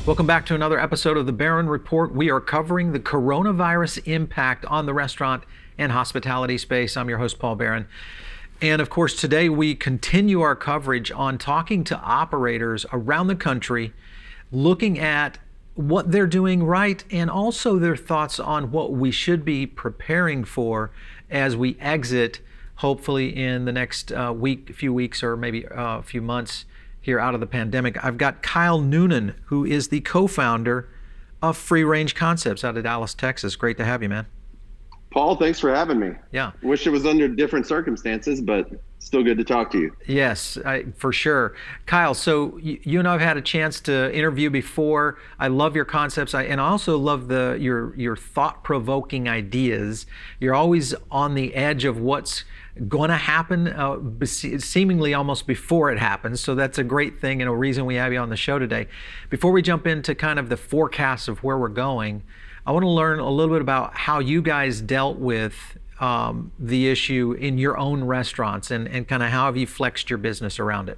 Welcome back to another episode of the Barron Report. We are covering the coronavirus impact on the restaurant and hospitality space. I'm your host, Paul Barron. And of course, today we continue our coverage on talking to operators around the country, looking at what they're doing right and also their thoughts on what we should be preparing for as we exit, hopefully in the next few weeks or maybe a few months here out of the pandemic. I've got Kyle Noonan, who is the co-founder of FreeRange Concepts out of Dallas, Texas. Great to have you, man. Paul, thanks for having me. Yeah. Wish it was under different circumstances, but still good to talk to you. Yes, for sure. Kyle, so you and I have had a chance to interview before. I love your concepts, and I also love your thought-provoking ideas. You're always on the edge of what's going to happen, seemingly almost before it happens. So that's a great thing and a reason we have you on the show today. Before we jump into kind of the forecast of where we're going, I want to learn a little bit about how you guys dealt with the issue in your own restaurants and kind of how have you flexed your business around it?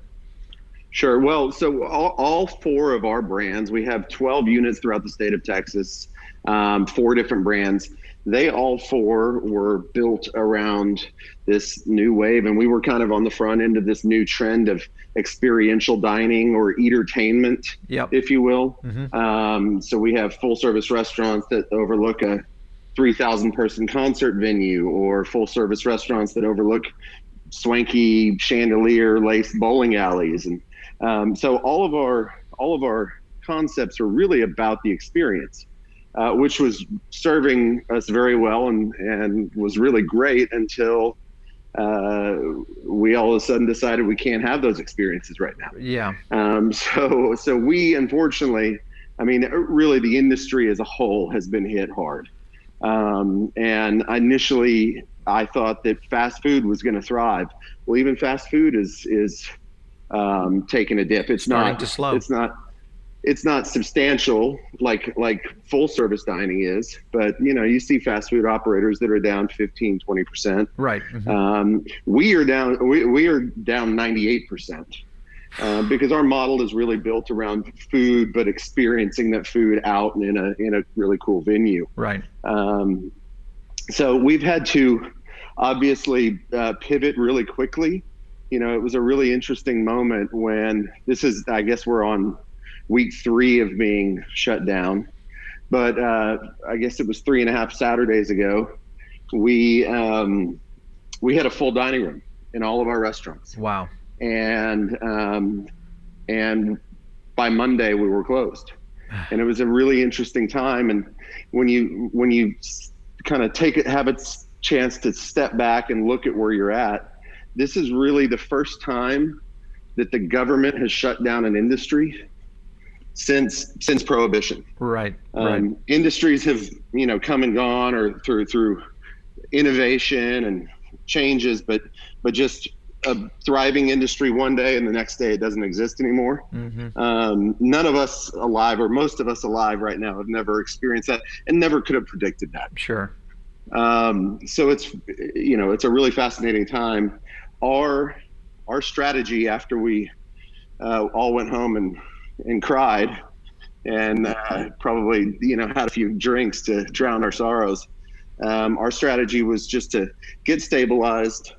Sure. Well, so all four of our brands, we have 12 units throughout the state of Texas, 4 different brands. They all 4 were built around this new wave, and we were kind of on the front end of this new trend of experiential dining or eatertainment, if you will. Mm-hmm. So we have full service restaurants that overlook a 3,000 person concert venue, or full service restaurants that overlook swanky chandelier laced bowling alleys. And so all of our concepts are really about the experience. Which was serving us very well and was really great until we all of a sudden decided we can't have those experiences right now. Yeah. So we, unfortunately, I mean, really the industry as a whole has been hit hard. And initially I thought that fast food was going to thrive. Well, even fast food is taking a dip. It's starting not to slow. It's not substantial like full service dining is, but you see fast food operators that are down 15-20%. Right. Mm-hmm. We are down 98% because our model is really built around food, but experiencing that food out in a really cool venue. Right. So we've had to obviously pivot really quickly. It was a really interesting moment when I guess we're on week 3 of being shut down, but I guess it was 3.5 Saturdays ago. We had a full dining room in all of our restaurants. Wow! And by Monday we were closed, and it was a really interesting time. And when you kind of have a chance to step back and look at where you're at, this is really the first time that the government has shut down an industry since prohibition. Right. Industries have come and gone, or through innovation and changes, but just a thriving industry one day and the next day it doesn't exist anymore. Mm-hmm. None of us alive, or most of us alive right now, have never experienced that and never could have predicted that. Sure. So it's a really fascinating time. Our strategy after we all went home and cried and probably had a few drinks to drown our sorrows. Our strategy was just to get stabilized,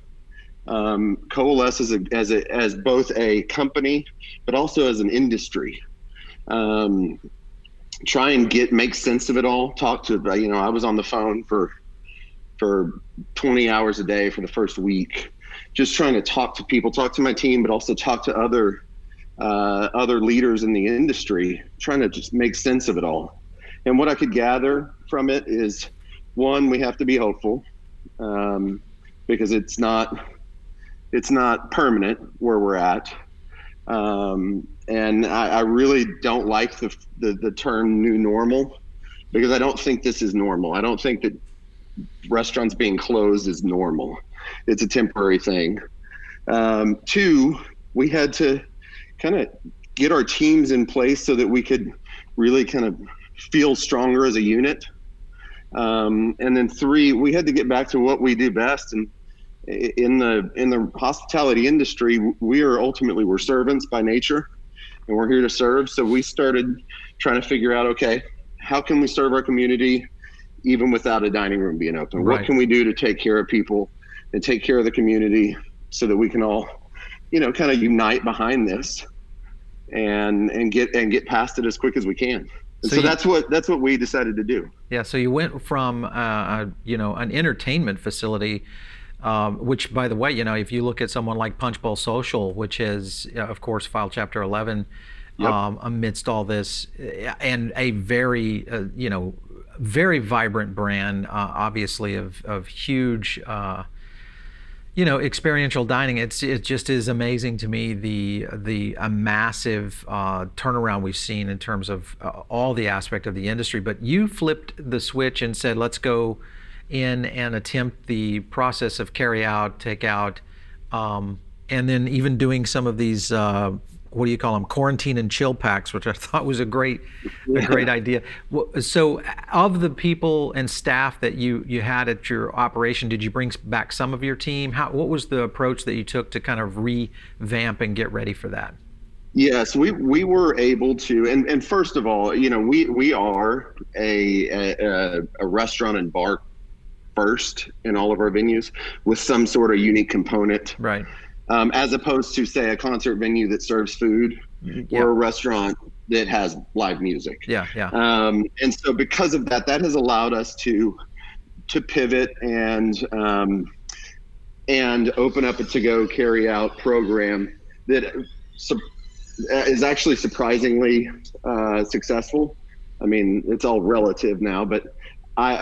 coalesce as both a company but also as an industry. Try and make sense of it all. Talk to I was on the phone for 20 hours a day for the first week, just trying to talk to people, talk to my team, but also talk to other leaders in the industry, trying to just make sense of it all. And what I could gather from it is, one, we have to be hopeful, because it's not permanent where we're at. And I really don't like the term new normal, because I don't think this is normal. I don't think that restaurants being closed is normal. It's a temporary thing. 2, we had to kind of get our teams in place so that we could really kind of feel stronger as a unit. And then 3, we had to get back to what we do best. And in the hospitality industry, we're servants by nature. and we're here to serve. So we started trying to figure out, okay, how can we serve our community even without a dining room being open? Right. What can we do to take care of people and take care of the community so that we can all, kind of unite behind this and get past it as quick as we can. And so that's what we decided to do. Yeah. So you went from an entertainment facility, which, by the way, if you look at someone like Punch Bowl Social, which has, of course, filed Chapter 11 amidst all this, and a very very vibrant brand, obviously of huge. Experiential dining. It just is amazing to me the massive turnaround we've seen in terms of all the aspect of the industry. But you flipped the switch and said, let's go in and attempt the process of carry out, take out, and then even doing some of these what do you call them, quarantine and chill packs, which I thought was a great idea. So of the people and staff that you had at your operation, did you bring back some of your team? What was the approach that you took to kind of revamp and get ready for that? Yes, we were able to, and first of all, we are a restaurant and bar first in all of our venues with some sort of unique component. Right. As opposed to, say, a concert venue that serves food or a restaurant that has live music. Yeah. And so because of that has allowed us to pivot and open up a to-go carry-out program that is actually surprisingly successful. I mean, it's all relative now, but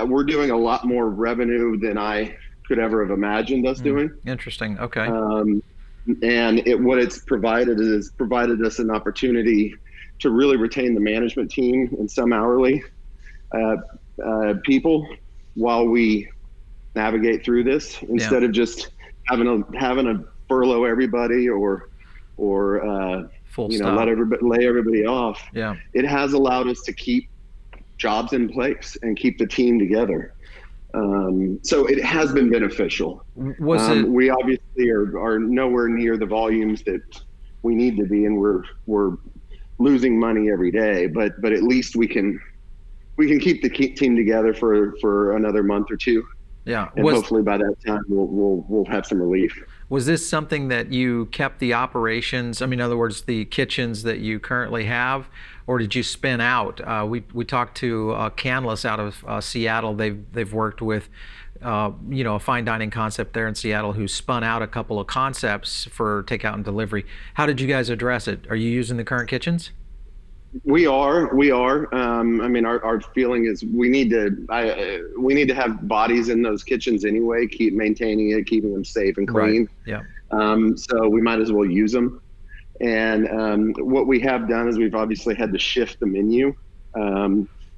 we're doing a lot more revenue than I could ever have imagined us doing. Interesting. Okay. And what it's provided us an opportunity to really retain the management team and some hourly people while we navigate through this, instead of just having to furlough everybody or full stop. lay everybody off. Yeah. It has allowed us to keep jobs in place and keep the team together. So it has been beneficial. We obviously are nowhere near the volumes that we need to be, and we're losing money every day. But at least we can keep the team together for another month or two. Yeah, and hopefully by that time we'll have some relief. Was this something that you kept the operations? I mean, in other words, the kitchens that you currently have, or did you spin out? We talked to Canlis out of Seattle. They've worked with a fine dining concept there in Seattle who spun out a couple of concepts for takeout and delivery. How did you guys address it? Are you using the current kitchens? We are. I mean, our feeling is we need to have bodies in those kitchens anyway, keep maintaining it, keeping them safe and clean. Right. Yeah. So we might as well use them. And what we have done is we've obviously had to shift the menu.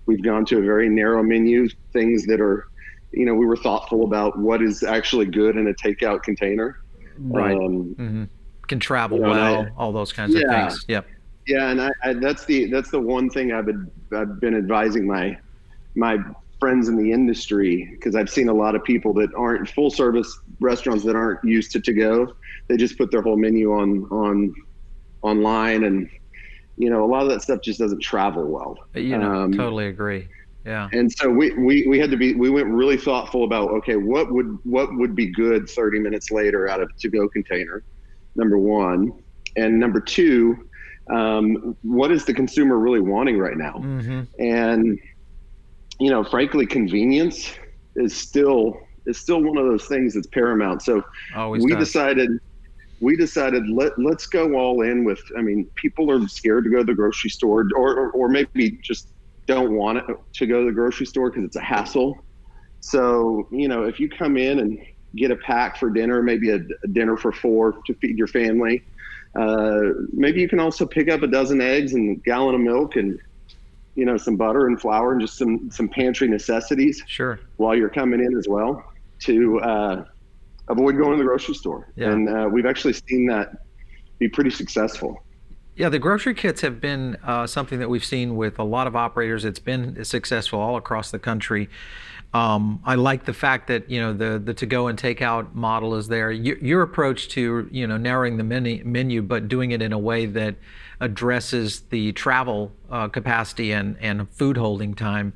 We've gone to a very narrow menu, things that are, we were thoughtful about what is actually good in a takeout container. Right. Can travel well, all those kinds of things. Yep. Yeah, and that's the one thing I've been advising my friends in the industry, because I've seen a lot of people that aren't full service restaurants that aren't used to go. They just put their whole menu online, and a lot of that stuff just doesn't travel well. Totally agree. Yeah. And so we went really thoughtful about, okay, what would be good 30 minutes later out of a to-go container, number one, and number two, what is the consumer really wanting right now? Mm-hmm. And frankly, convenience is still one of those things that's paramount. So we decided let's go all in with, I mean, people are scared to go to the grocery store, or maybe just don't want to go to the grocery store because it's a hassle. So if you come in and get a pack for dinner, maybe a dinner for 4 to feed your family. Maybe you can also pick up a dozen eggs and a gallon of milk and, some butter and flour and just some pantry necessities. Sure. While you're coming in as well, to avoid going to the grocery store. Yeah. And we've actually seen that be pretty successful. Yeah, the grocery kits have been something that we've seen with a lot of operators. It's been successful all across the country. I like the fact that the to go and take out model is there. Your approach to narrowing the menu, but doing it in a way that addresses the travel capacity and food holding time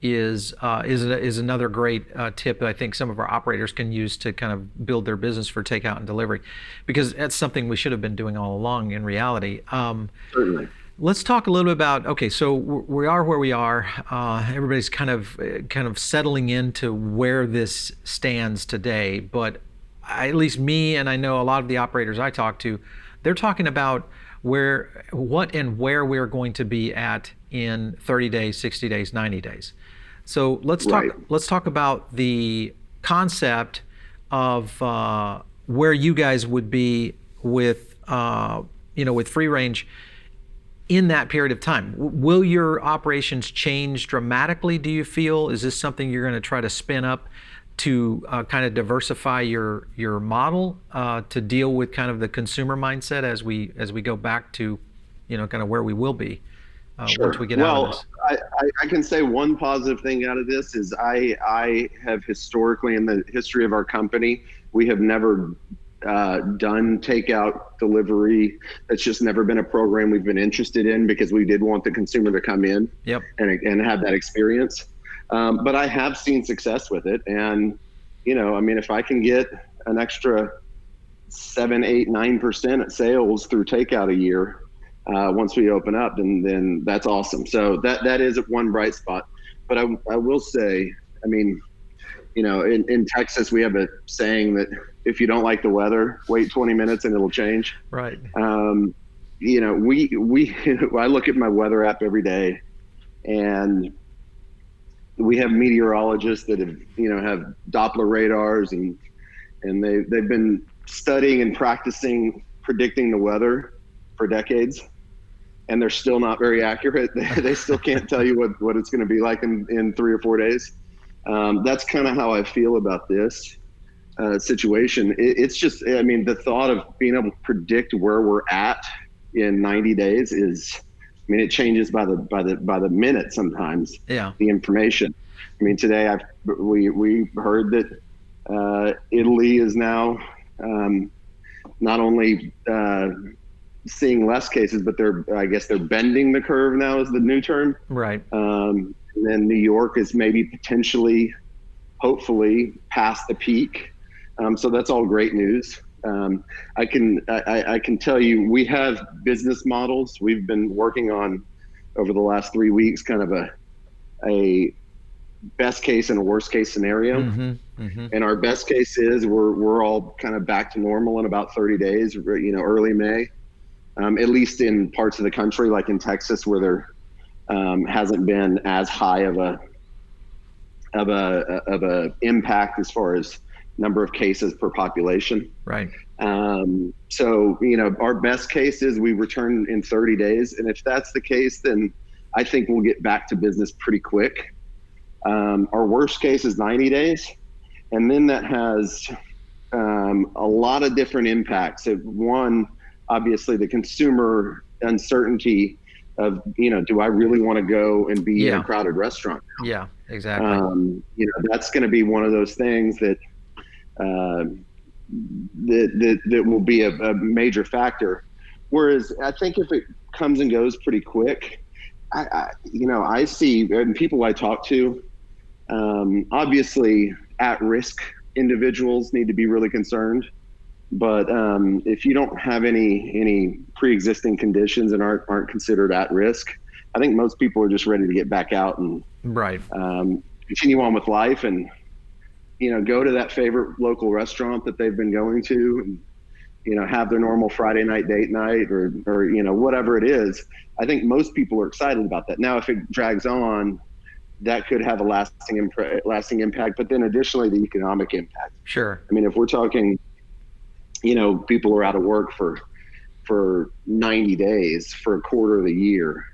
is another great tip that I think some of our operators can use to kind of build their business for takeout and delivery, because that's something we should have been doing all along in reality. Certainly. Let's talk a little bit about, okay, so we are where we are. Everybody's kind of settling into where this stands today. But at least me, and I know a lot of the operators I talk to, they're talking about what and where we're going to be at in 30 days, 60 days, 90 days. So let's talk about the concept of where you guys would be with with free range in that period of time. Will your operations change dramatically, do you feel? Is this something you're going to try to spin up to kind of diversify your model to deal with kind of the consumer mindset as we go back to kind of where we will be once we get out of this? I can say one positive thing out of this is I have historically, in the history of our company, we have never done takeout delivery. That's just never been a program we've been interested in, because we did want the consumer to come in and have that experience. But I have seen success with it. And, if I can get an extra 7, 8, 9% at sales through takeout a year, once we open up, then that's awesome. So that is one bright spot. But I will say, in Texas, we have a saying that if you don't like the weather, wait 20 minutes and it'll change. Right. I look at my weather app every day, and we have meteorologists that have Doppler radars, and they've been studying and practicing predicting the weather for decades, and they're still not very accurate. They still can't tell you what it's going to be like in 3 or 4 days. That's kind of how I feel about this situation. It's just, the thought of being able to predict where we're at in 90 days is, it changes by the minute sometimes. Yeah. The information. Today we heard that Italy is now not only seeing less cases, but I guess they're bending the curve now is the new term. Right. And then New York is maybe potentially, hopefully, past the peak. So that's all great news. I can tell you, we have business models we've been working on over the last 3 weeks, kind of a best case and a worst case scenario. Mm-hmm, mm-hmm. And our best case is we're all kind of back to normal in about 30 days, early May, at least in parts of the country, like in Texas, where there hasn't been as high of a impact as far as number of cases per population. Right. So, our best case is we return in 30 days. And if that's the case, then I think we'll get back to business pretty quick. Our worst case is 90 days. And then that has a lot of different impacts. So one, obviously the consumer uncertainty of, do I really want to go and be in a crowded restaurant? Yeah, exactly. That's going to be one of those things that that will be a major factor. Whereas I think if it comes and goes pretty quick, I see, and people I talk to, obviously at-risk individuals need to be really concerned. But if you don't have any pre-existing conditions and aren't considered at risk, I think most people are just ready to get back out and continue on with life, and go to that favorite local restaurant that they've been going to, and have their normal Friday night date night or whatever it is. I think most people are excited about that. Now, if it drags on, that could have a lasting impact. But then additionally, the economic impact. Sure. If we're talking, people are out of work for 90 days, for a quarter of the year,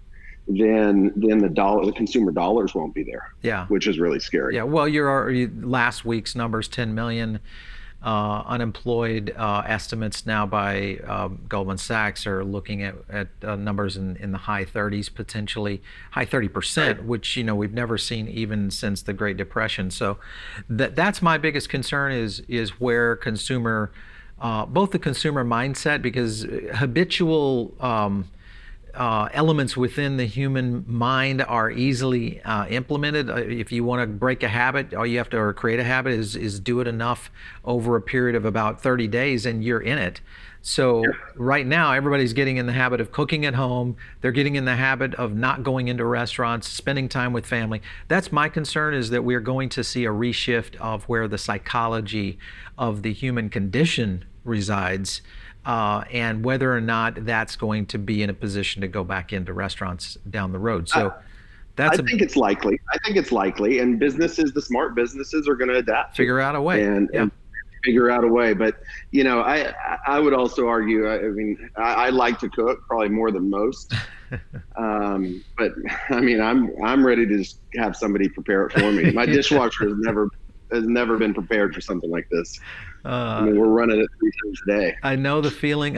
then the consumer dollars won't be there. Yeah. Which is really scary. Yeah. Well, your last week's numbers, 10 million. Unemployed estimates now by Goldman Sachs are looking at numbers in the high 30s, potentially high 30%, which we've never seen even since the Great Depression. So that's my biggest concern is where consumer, both the consumer mindset, because habitual elements within the human mind are easily implemented. If you want to break a habit, all you have to, or create a habit, is do it enough over a period of about 30 days and you're in it. So right now, everybody's getting in the habit of cooking at home. They're getting in the habit of not going into restaurants, spending time with family. That's my concern, is that we're going to see a reshift of where the psychology of the human condition resides. And whether or not that's going to be in a position to go back into restaurants down the road. So I think it's likely. And businesses, the smart businesses, are going to adapt. Figure out a way. And figure out a way. But, I would also argue, I like to cook probably more than most. But I'm ready to just have somebody prepare it for me. My dishwasher has never been prepared for something like this. We're running it 3 times a day. I know the feeling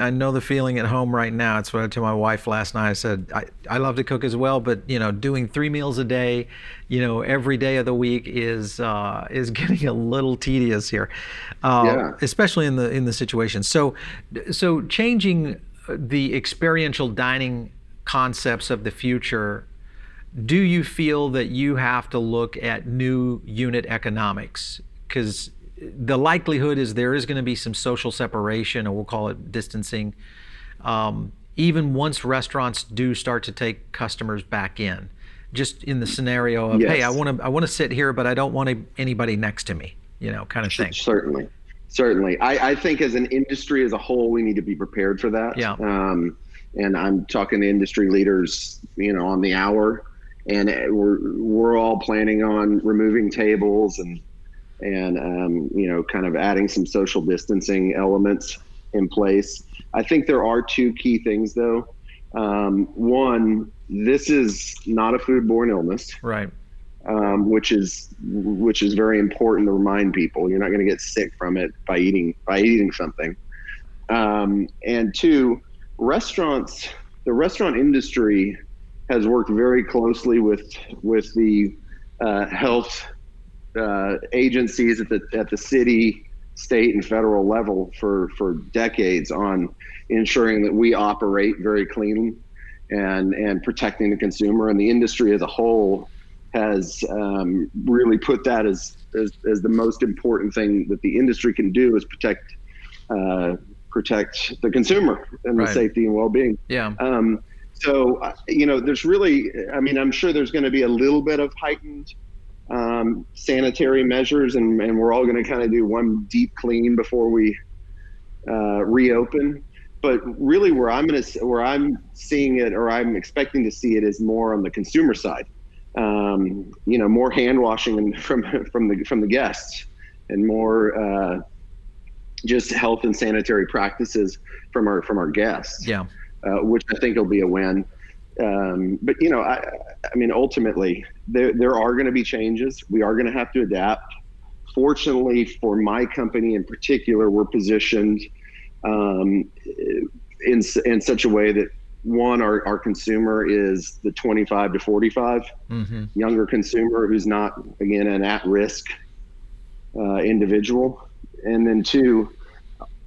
at home right now. It's what I told my wife last night. I said, I love to cook as well, but doing 3 meals a day, every day of the week is getting a little tedious here, especially in the situation. So changing the experiential dining concepts of the future, do you feel that you have to look at new unit economics? Because the likelihood is there is going to be some social separation, or we'll call it distancing, even once restaurants do start to take customers back in. Just in the scenario of, hey, I want to sit here, but I don't want anybody next to me, kind of thing. Certainly. I think as an industry as a whole, we need to be prepared for that. Yeah. And I'm talking to industry leaders, on the hour, and we're all planning on removing tables and kind of adding some social distancing elements in place. I think there are 2 key things, though. One, this is not a foodborne illness, right? Which is very important to remind people. You're not going to get sick from it by eating something. And 2, the restaurant industry has worked very closely with the health agencies at the city, state, and federal level for decades on ensuring that we operate very cleanly and protecting the consumer. And the industry as a whole has really put that as the most important thing that the industry can do, is protect the consumer and the safety and well-being. Yeah. So there's really, I'm sure there's going to be a little bit of heightened sanitary measures, and we're all going to kind of do one deep clean before we reopen. But really, where I'm seeing it, or I'm expecting to see it, is more on the consumer side. More hand washing from the guests, and more just health and sanitary practices from our guests. Yeah. Which I think will be a win. But ultimately, there are going to be changes. We are going to have to adapt. Fortunately for my company in particular, we're positioned in such a way that, one, our consumer is the 25 to 45 younger consumer who's not, again, an at-risk individual. And then 2,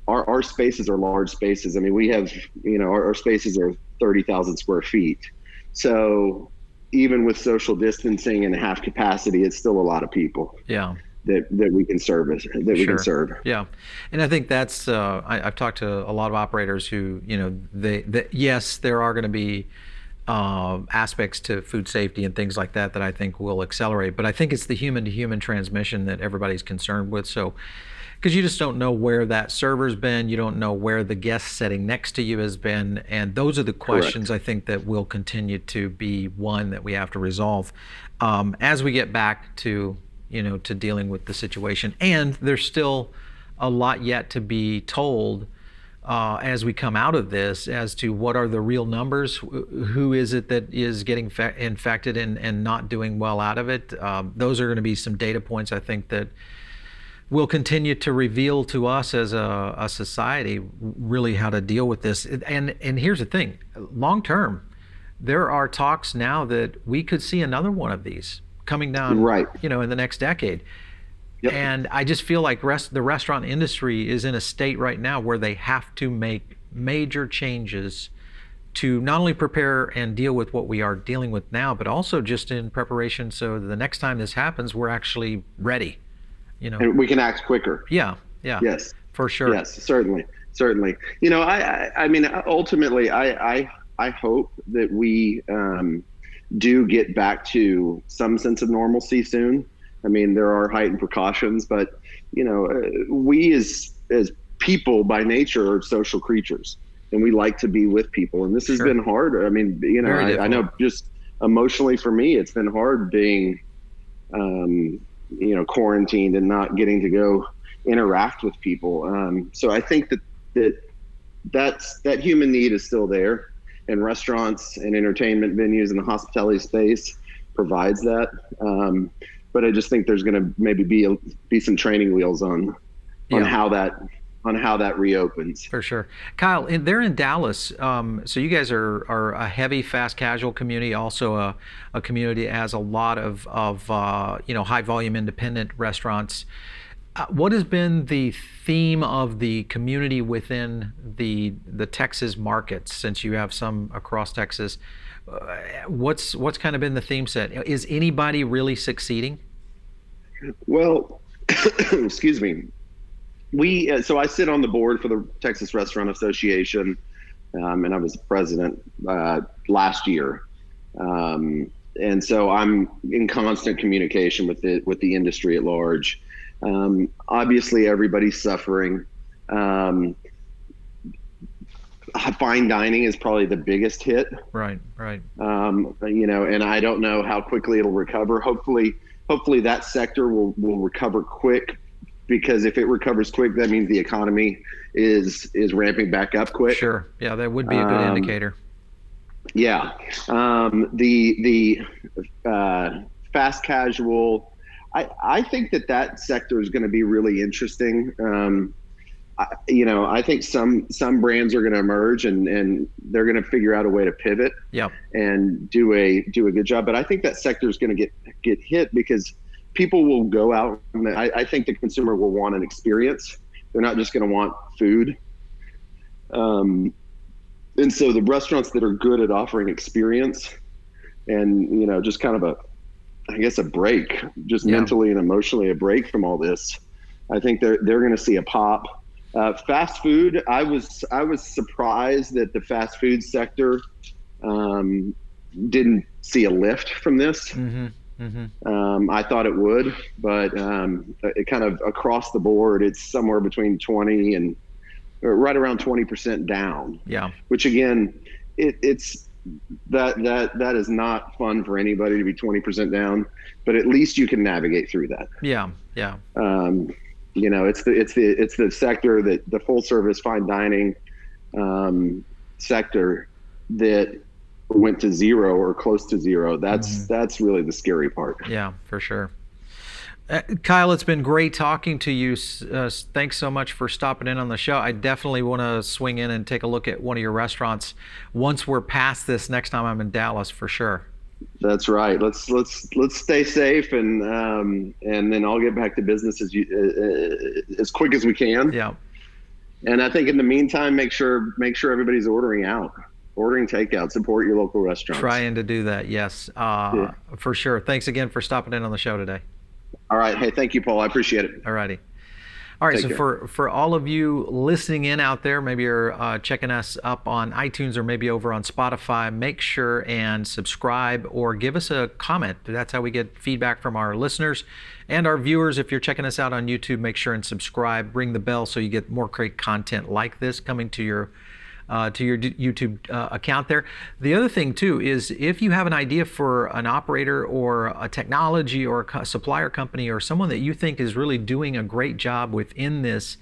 our spaces are large spaces. We have, our spaces are 30,000 square feet. So even with social distancing and half capacity, it's still a lot of people. Yeah. That we can service, we can serve. Yeah. And I think that's, I've talked to a lot of operators who, yes, there are going to be aspects to food safety and things like that I think will accelerate. But I think it's the human-to-human transmission that everybody's concerned with. So, because you just don't know where that server's been, you don't know where the guest sitting next to you has been, and those are the questions I think that will continue to be one that we have to resolve as we get back to to dealing with the situation. And there's still a lot yet to be told as we come out of this as to what are the real numbers, who is it that is getting infected and not doing well out of it. Those are going to be some data points I think that will continue to reveal to us as a society really how to deal with this. And here's the thing, long term, there are talks now that we could see another one of these coming down, right, in the next decade. Yep. And I just feel like the restaurant industry is in a state right now where they have to make major changes to not only prepare and deal with what we are dealing with now, but also just in preparation so the next time this happens, we're actually ready. And we can act quicker. Yeah. Yes. For sure. Yes, certainly. I mean, ultimately, I hope that we do get back to some sense of normalcy soon. I mean, there are heightened precautions, but we as people by nature are social creatures, and we like to be with people. And this has been hard. I mean, I know just emotionally for me, it's been hard being, quarantined and not getting to go interact with people. So I think that human need is still there, and restaurants and entertainment venues and the hospitality space provides that. But I just think there's going to maybe be some training wheels on how that reopens. For sure. Kyle, they're in Dallas. So you guys are a heavy fast casual community, also a community that has a lot of high volume independent restaurants. What has been the theme of the community within the Texas markets, since you have some across Texas? What's kind of been the theme set? Is anybody really succeeding? Well, excuse me. So I sit on the board for the Texas Restaurant Association, and I was president last year. And so I'm in constant communication with the industry at large. Obviously, everybody's suffering. Fine dining is probably the biggest hit. Right. And I don't know how quickly it'll recover. Hopefully that sector will recover quick, because if it recovers quick, that means the economy is ramping back up quick. Sure. Yeah, that would be a good indicator. Yeah. The fast casual, I think that sector is going to be really interesting. I think some brands are going to emerge and they're going to figure out a way to pivot and do a good job. But I think that sector is going to get hit because people will go out. I think the consumer will want an experience. They're not just going to want food. And so the restaurants that are good at offering experience and, just kind of a break, just mentally and emotionally a break from all this, I think they're going to see a pop. Fast food, I was surprised that the fast food sector didn't see a lift from this. Mm-hmm. Mm-hmm. I thought it would, but it kind of across the board, it's somewhere between 20 and right around 20% down. Yeah. Which again, it's that is not fun for anybody to be 20% down, but at least you can navigate through that. Yeah. Yeah. It's the sector that the full service fine dining sector that went to zero or close to zero. That's really the scary part. Yeah, for sure. Kyle, it's been great talking to you. Thanks so much for stopping in on the show. I definitely want to swing in and take a look at one of your restaurants once we're past this next time I'm in Dallas, for sure. That's right. Let's stay safe and then I'll get back to business as quick as we can. Yeah. And I think in the meantime, make sure everybody's ordering takeout. Support your local restaurants. Trying to do that. Yes. For sure. Thanks again for stopping in on the show today. All right. Hey, thank you, Paul. I appreciate it. All righty. All right, so for all of you listening in out there, maybe you're checking us up on iTunes or maybe over on Spotify, make sure and subscribe or give us a comment. That's how we get feedback from our listeners and our viewers. If you're checking us out on YouTube, make sure and subscribe, ring the bell so you get more great content like this coming to your YouTube account there. The other thing too is if you have an idea for an operator or a technology or a supplier company or someone that you think is really doing a great job within this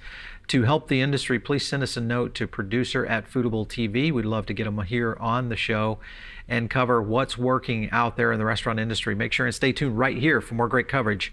to help the industry, please send us a note to producer@Foodable.tv. We'd love to get them here on the show and cover what's working out there in the restaurant industry. Make sure and stay tuned right here for more great coverage.